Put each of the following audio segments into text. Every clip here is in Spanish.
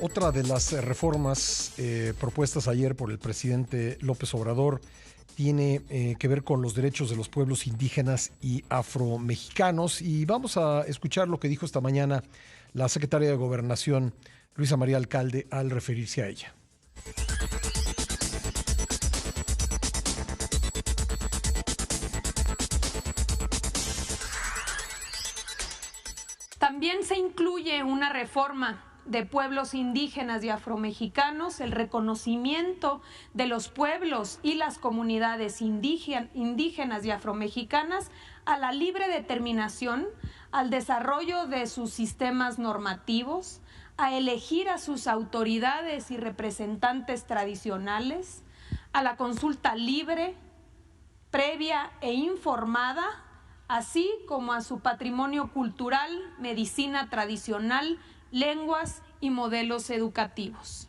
Otra de las reformas propuestas ayer por el presidente López Obrador tiene que ver con los derechos de los pueblos indígenas y afromexicanos. Y vamos a escuchar lo que dijo esta mañana la secretaria de Gobernación, Luisa María Alcalde, al referirse a ella. También se incluye una reforma de pueblos indígenas y afromexicanos, el reconocimiento de los pueblos y las comunidades indígenas y afromexicanas a la libre determinación, al desarrollo de sus sistemas normativos, a elegir a sus autoridades y representantes tradicionales, a la consulta libre, previa e informada, así como a su patrimonio cultural, medicina tradicional, lenguas y modelos educativos.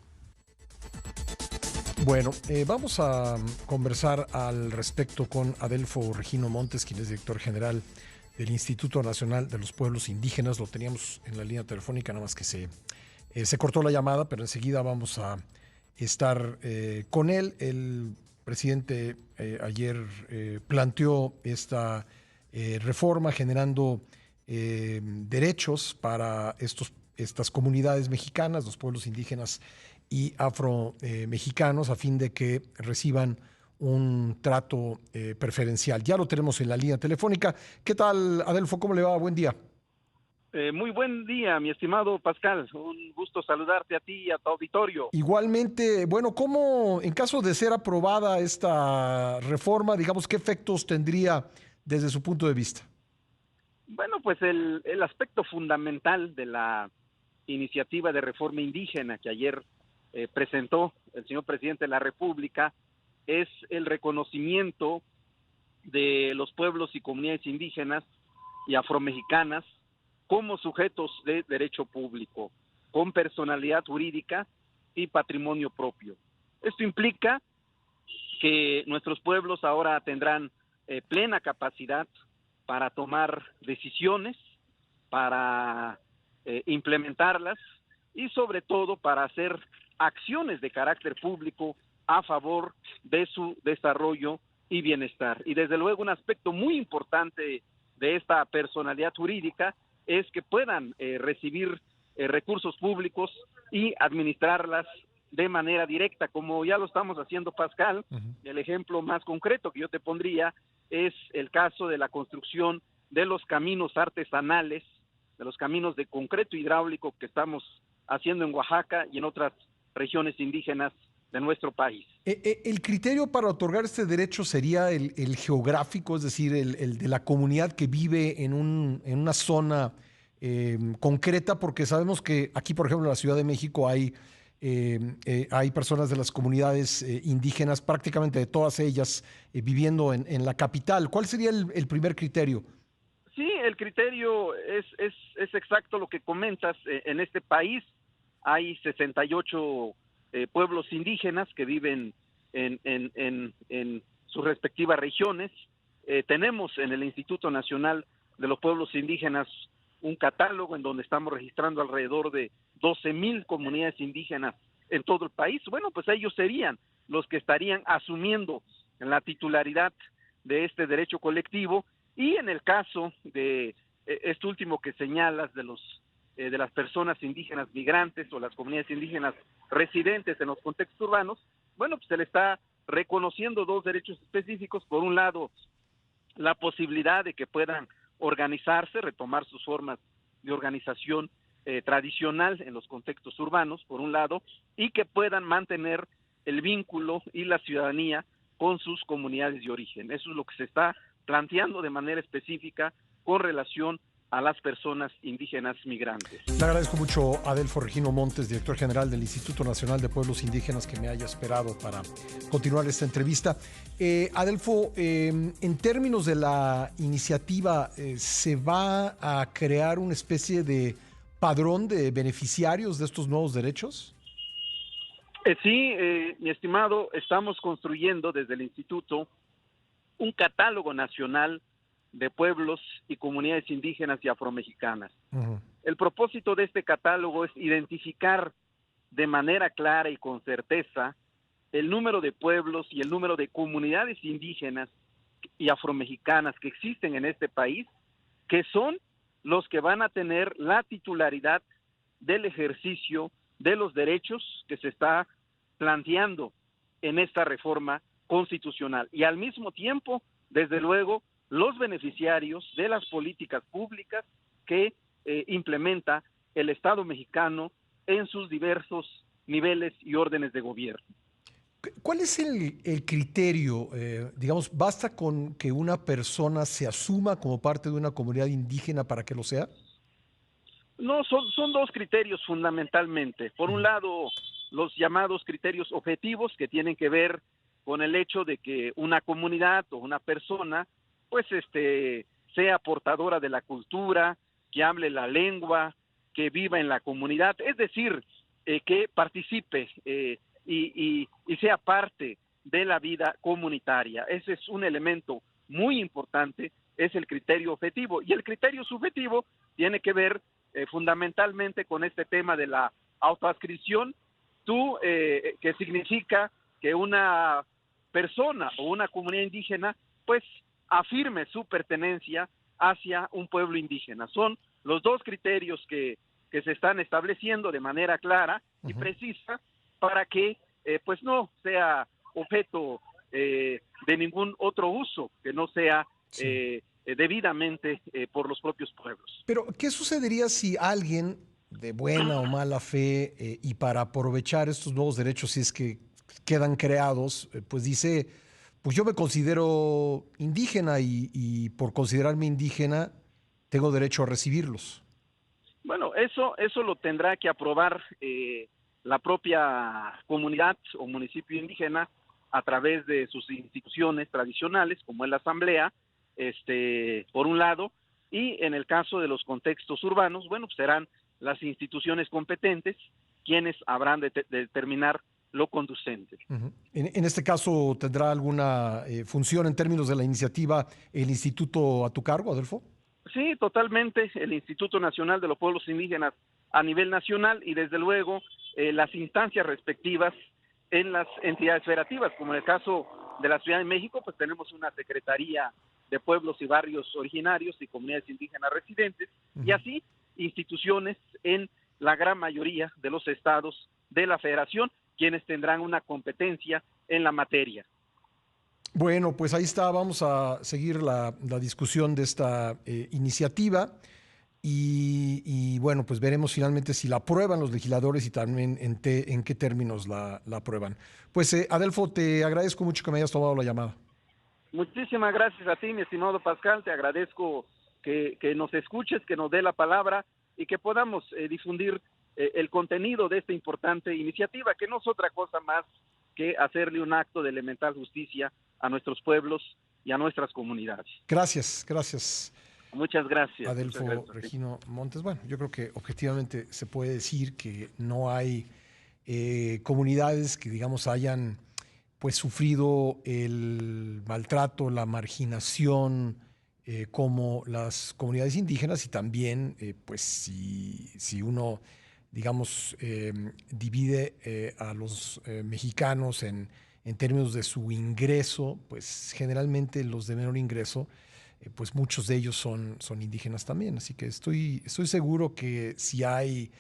Bueno, vamos a conversar al respecto con Adelfo Regino Montes, quien es director general del Instituto Nacional de los Pueblos Indígenas. Lo teníamos en la línea telefónica, nada más que se cortó la llamada, pero enseguida vamos a estar con él. El presidente ayer planteó esta reforma generando derechos para estas comunidades mexicanas, los pueblos indígenas y afromexicanos, a fin de que reciban un trato preferencial. Ya lo tenemos en la línea telefónica. ¿Qué tal, Adelfo? ¿Cómo le va? Buen día. Muy buen día, mi estimado Pascal. Un gusto saludarte a ti y a tu auditorio. Igualmente, bueno, ¿cómo, en caso de ser aprobada esta reforma, digamos, qué efectos tendría desde su punto de vista? Bueno, pues el aspecto fundamental de la iniciativa de reforma indígena que ayer presentó el señor presidente de la República es el reconocimiento de los pueblos y comunidades indígenas y afromexicanas como sujetos de derecho público, con personalidad jurídica y patrimonio propio. Esto implica que nuestros pueblos ahora tendrán plena capacidad para tomar decisiones, para implementarlas y sobre todo para hacer acciones de carácter público a favor de su desarrollo y bienestar. Y desde luego un aspecto muy importante de esta personalidad jurídica es que puedan recibir recursos públicos y administrarlas de manera directa, como ya lo estamos haciendo, Pascal. El ejemplo más concreto que yo te pondría es el caso de la construcción de los caminos artesanales, de los caminos de concreto hidráulico que estamos haciendo en Oaxaca y en otras regiones indígenas de nuestro país. ¿El criterio para otorgar este derecho sería el geográfico, es decir, el de la comunidad que vive en una zona concreta? Porque sabemos que aquí, por ejemplo, en la Ciudad de México hay personas de las comunidades indígenas, prácticamente de todas ellas, viviendo en la capital. ¿Cuál sería el primer criterio? Sí, el criterio es exacto lo que comentas. En este país hay 68 pueblos indígenas que viven en sus respectivas regiones. Tenemos en el Instituto Nacional de los Pueblos Indígenas un catálogo en donde estamos registrando alrededor de 12,000 comunidades indígenas en todo el país. Bueno, pues ellos serían los que estarían asumiendo la titularidad de este derecho colectivo. Y en el caso de esto último que señalas de las personas indígenas migrantes o las comunidades indígenas residentes en los contextos urbanos, bueno, pues se le está reconociendo dos derechos específicos. Por un lado, la posibilidad de que puedan organizarse, retomar sus formas de organización tradicional en los contextos urbanos, por un lado, y que puedan mantener el vínculo y la ciudadanía con sus comunidades de origen. Eso es lo que se está planteando de manera específica con relación a las personas indígenas migrantes. Le agradezco mucho a Adelfo Regino Montes, director general del Instituto Nacional de Pueblos Indígenas, que me haya esperado para continuar esta entrevista. Adelfo, en términos de la iniciativa, ¿se va a crear una especie de padrón de beneficiarios de estos nuevos derechos? Sí, mi estimado, estamos construyendo desde el Instituto un catálogo nacional de pueblos y comunidades indígenas y afromexicanas. Ujú. El propósito de este catálogo es identificar de manera clara y con certeza el número de pueblos y el número de comunidades indígenas y afromexicanas que existen en este país, que son los que van a tener la titularidad del ejercicio de los derechos que se está planteando en esta reforma constitucional. Y al mismo tiempo, desde luego, los beneficiarios de las políticas públicas que implementa el Estado mexicano en sus diversos niveles y órdenes de gobierno. ¿Cuál es el criterio? Digamos, ¿basta con que una persona se asuma como parte de una comunidad indígena para que lo sea? No, son dos criterios fundamentalmente. Por un lado, los llamados criterios objetivos, que tienen que ver con el hecho de que una comunidad o una persona pues sea portadora de la cultura, que hable la lengua, que viva en la comunidad, es decir, que participe y sea parte de la vida comunitaria. Ese es un elemento muy importante, es el criterio objetivo. Y el criterio subjetivo tiene que ver fundamentalmente con este tema de la autoadscripción, que significa que una persona o una comunidad indígena pues afirme su pertenencia hacia un pueblo indígena. Son los dos criterios que se están estableciendo de manera clara y precisa para que pues no sea objeto de ningún otro uso que no sea debidamente por los propios pueblos. Pero, ¿qué sucedería si alguien de buena o mala fe y para aprovechar estos nuevos derechos, si es que quedan creados, pues dice, pues yo me considero indígena y por considerarme indígena tengo derecho a recibirlos? Bueno, eso lo tendrá que aprobar la propia comunidad o municipio indígena a través de sus instituciones tradicionales, como es la asamblea, por un lado, y en el caso de los contextos urbanos, bueno, pues serán las instituciones competentes quienes habrán de determinar lo conducente. Uh-huh. En este caso, ¿tendrá alguna función en términos de la iniciativa el instituto a tu cargo, Adolfo? Sí, totalmente, el Instituto Nacional de los Pueblos Indígenas a nivel nacional y desde luego las instancias respectivas en las entidades federativas, como en el caso de la Ciudad de México, pues tenemos una Secretaría de Pueblos y Barrios Originarios y Comunidades Indígenas Residentes, y así instituciones en la gran mayoría de los estados de la Federación, quienes tendrán una competencia en la materia. Bueno, pues ahí está, vamos a seguir la discusión de esta iniciativa y bueno, pues veremos finalmente si la aprueban los legisladores y también en qué términos la aprueban. Pues Adolfo, te agradezco mucho que me hayas tomado la llamada. Muchísimas gracias a ti, mi estimado Pascal, te agradezco que nos escuches, que nos dé la palabra y que podamos difundir el contenido de esta importante iniciativa, que no es otra cosa más que hacerle un acto de elemental justicia a nuestros pueblos y a nuestras comunidades. Gracias, gracias. Muchas gracias. Adolfo muchas gracias. Regino Montes. Bueno, yo creo que objetivamente se puede decir que no hay comunidades que, digamos, hayan pues sufrido el maltrato, la marginación como las comunidades indígenas y también, pues si uno, digamos, divide a los mexicanos en términos de su ingreso, pues generalmente los de menor ingreso, pues muchos de ellos son indígenas también. Así que estoy seguro que si hay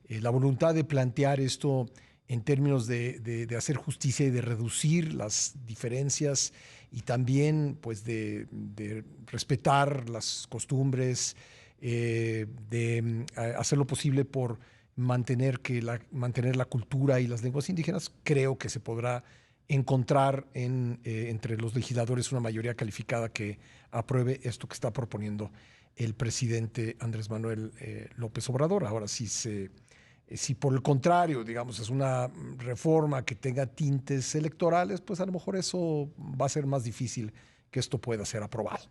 la voluntad de plantear esto en términos de hacer justicia y de reducir las diferencias y también pues de respetar las costumbres, de hacer lo posible por mantener la cultura y las lenguas indígenas, creo que se podrá encontrar entre los legisladores una mayoría calificada que apruebe esto que está proponiendo el presidente Andrés Manuel López Obrador. Ahora, si por el contrario, digamos, es una reforma que tenga tintes electorales, pues a lo mejor eso va a ser más difícil que esto pueda ser aprobado.